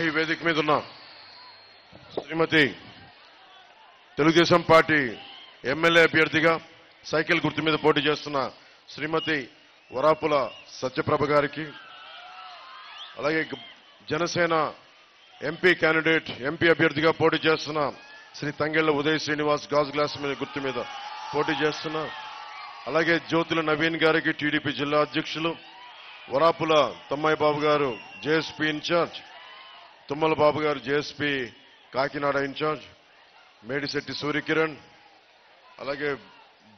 అలాగే వేదిక మీద ఉన్న శ్రీమతి తెలుగుదేశం పార్టీ ఎమ్మెల్యే అభ్యర్థిగా సైకిల్ గుర్తు మీద పోటీ చేస్తున్న శ్రీమతి వరాపుల సత్యప్రభ గారికి, అలాగే జనసేన ఎంపీ క్యాండిడేట్ ఎంపీ అభ్యర్థిగా పోటీ చేస్తున్న శ్రీ తంగెళ్ల ఉదయ్ శ్రీనివాస్ గాజు గ్లాస్ మీద గుర్తు మీద పోటీ చేస్తున్న, అలాగే జ్యోతుల నవీన్ గారికి టీడీపీ జిల్లా అధ్యక్షులు, వరాపుల తమ్మాయి బాబు గారు జేఎస్పీ ఇన్ఛార్జ్, తుమ్మల బాబు గారు జేఎస్పీ కాకినాడ ఇన్ఛార్జ్, మేడిశెట్టి సూర్యకిరణ్, అలాగే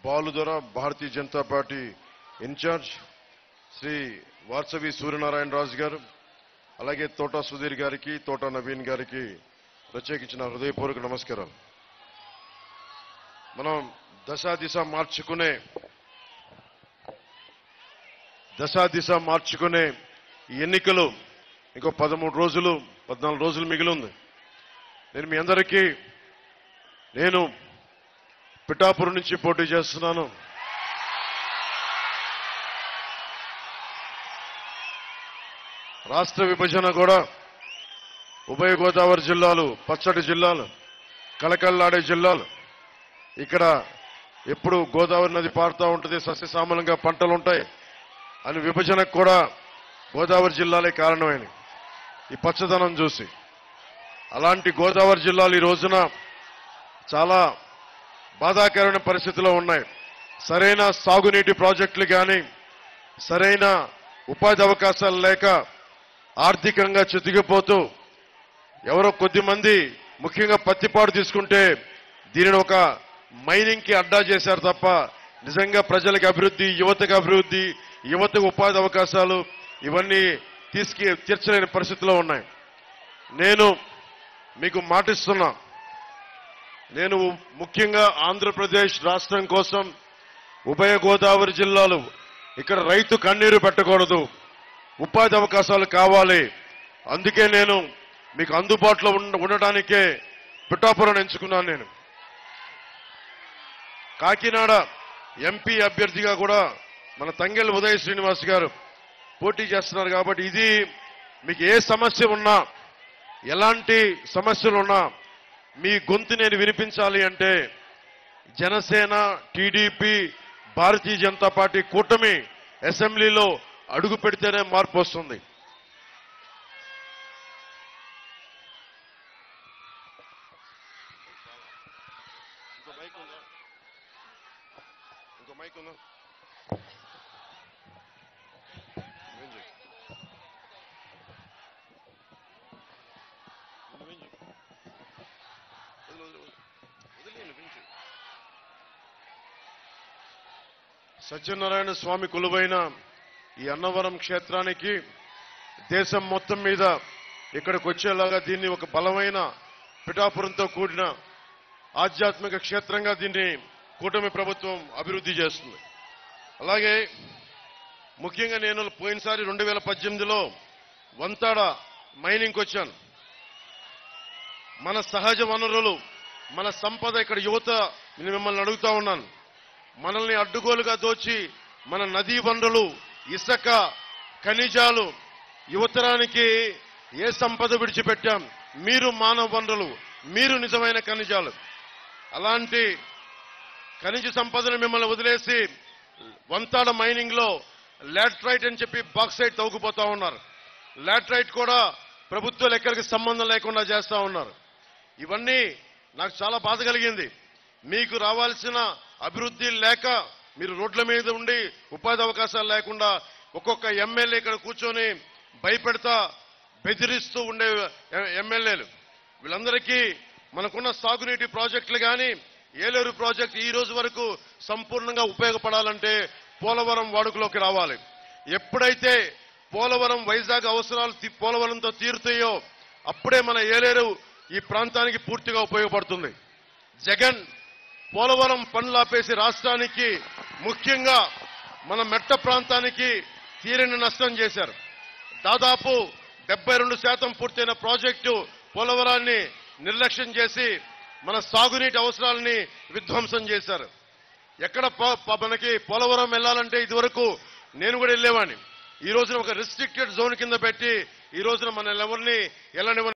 బాలుదొర భారతీయ జనతా పార్టీ ఇన్ఛార్జ్ శ్రీ వార్సవి సూర్యనారాయణ రాజు గారు, అలాగే తోటా సుధీర్ గారికి తోటా నవీన్ గారికి ప్రత్యేకించిన హృదయపూర్వక నమస్కారాలు. మనం దశ దిశ మార్చుకునే ఈ ఎన్నికలు ఇంకో 14 రోజులు మిగిలి ఉంది. నేను మీ అందరికీ పిఠాపురం నుంచి పోటీ చేస్తున్నాను. రాష్ట్ర విభజన కూడా ఉభయ గోదావరి జిల్లాలు, పచ్చటి జిల్లాలు, కళకళలాడే జిల్లాలు, ఇక్కడ ఎప్పుడు గోదావరి నది పారుతూ ఉంటుంది, సస్యశ్యామలంగా పంటలు ఉంటాయి అని విభజనకు కూడా గోదావరి జిల్లాలే కారణమైనవి. ఈ పచ్చదనం చూసి అలాంటి గోదావరి జిల్లాలు ఈ రోజున చాలా బాధాకరమైన పరిస్థితిలో ఉన్నాయి. సరైన సాగునీటి ప్రాజెక్టులు కానీ, సరైన ఉపాధి అవకాశాలు లేక ఆర్థికంగా చితికిపోతూ ఎవరో కొద్దిమంది ముఖ్యంగా పత్తిపాడు తీసుకుంటే దీనిని ఒక మైనింగ్ కి అడ్డా చేశారు తప్ప నిజంగా ప్రజలకు అభివృద్ధి, యువతకు అభివృద్ధి, యువతకు ఉపాధి అవకాశాలు ఇవన్నీ తీర్చలేని పరిస్థితిలో ఉన్నాయి. నేను మీకు మాటిస్తున్నా, నేను ముఖ్యంగా ఆంధ్రప్రదేశ్ రాష్ట్రం కోసం ఉభయ గోదావరి జిల్లాలు ఇక్కడ రైతు కన్నీరు పెట్టకూడదు, ఉపాధి అవకాశాలు కావాలి. అందుకే నేను మీకు అందుబాటులో ఉండడానికే పిఠాపురం ఎంచుకున్నాను. నేను కాకినాడ ఎంపీ అభ్యర్థిగా కూడా మన తంగెళ్ల ఉదయ్ శ్రీనివాస్ గారు పోటీ చేస్తున్నారు. కాబట్టి ఇది మీకు ఏ సమస్య ఉన్నా, ఎలాంటి సమస్యలు ఉన్నా మీ గొంతు నేను వినిపించాలి అంటే జనసేన, టీడీపీ, భారతీయ జనతా పార్టీ కూటమి అసెంబ్లీలో అడుగు పెడితేనే మార్పు వస్తుంది. ఇంకో మైక్ ఉందా? సత్యనారాయణ స్వామి కొలువైన ఈ అన్నవరం క్షేత్రానికి దేశం మొత్తం మీద ఇక్కడికి వచ్చేలాగా దీన్ని ఒక బలమైన పిఠాపురంతో కూడిన ఆధ్యాత్మిక క్షేత్రంగా దీన్ని కూటమి ప్రభుత్వం అభివృద్ధి చేస్తుంది. అలాగే ముఖ్యంగా నేను పోయినసారి 2018లో వంతాడ మైనింగ్కి వచ్చాను. మన సహజ వనరులు, మన సంపద, ఇక్కడ యువత మిమ్మల్ని అడుగుతా ఉన్నాను, మనల్ని అడ్డుగోలుగా దోచి మన నదీ వనరులు, ఇసుక, ఖనిజాలు, యువతరానికి ఏ సంపద విడిచిపెట్టాం? మీరు మానవ వనరులు, మీరు నిజమైన ఖనిజాలు. అలాంటి ఖనిజ సంపదను మిమ్మల్ని వదిలేసి వంతాడ మైనింగ్ లో లాట్రైట్ అని చెప్పి బాక్సైట్ తవ్వుకుపోతా ఉన్నారు. లాట్రైట్ కూడా ప్రభుత్వ లెక్కలకి సంబంధం లేకుండా చేస్తా ఉన్నారు. ఇవన్నీ నాకు చాలా బాధ కలిగింది. మీకు రావాల్సిన అభివృద్ధి లేక మీరు రోడ్ల మీద ఉండి ఉపాధి అవకాశాలు లేకుండా ఒక్కొక్క ఎమ్మెల్యే ఇక్కడ కూర్చొని భయపెడతా బెదిరిస్తూ ఉండే ఎమ్మెల్యేలు, వీళ్ళందరికీ మనకున్న సాగునీటి ప్రాజెక్టులు కానీ, ఏలేరు ప్రాజెక్టు ఈ రోజు వరకు సంపూర్ణంగా ఉపయోగపడాలంటే పోలవరం వాడుకలోకి రావాలి. ఎప్పుడైతే పోలవరం వైజాగ్ అవసరాలు పోలవరంతో తీరుతాయో అప్పుడే మన ఏలేరు ఈ ప్రాంతానికి పూర్తిగా ఉపయోగపడుతుంది. జగన్ పోలవరం పనులు ఆపేసి రాష్ట్రానికి, ముఖ్యంగా మన మెట్ట ప్రాంతానికి తీరని నష్టం చేశారు. దాదాపు 72% పూర్తయిన ప్రాజెక్టు పోలవరాన్ని నిర్లక్ష్యం చేసి మన సాగునీటి అవసరాలని విధ్వంసం చేశారు. ఎక్కడ మనకి పోలవరం వెళ్లాలంటే ఇదివరకు నేను కూడా వెళ్ళేవాడిని. ఈ రోజున ఒక రిస్ట్రిక్టెడ్ జోన్ కింద పెట్టి ఈ రోజున మన ఎవరిని వెళ్ళనివ్వని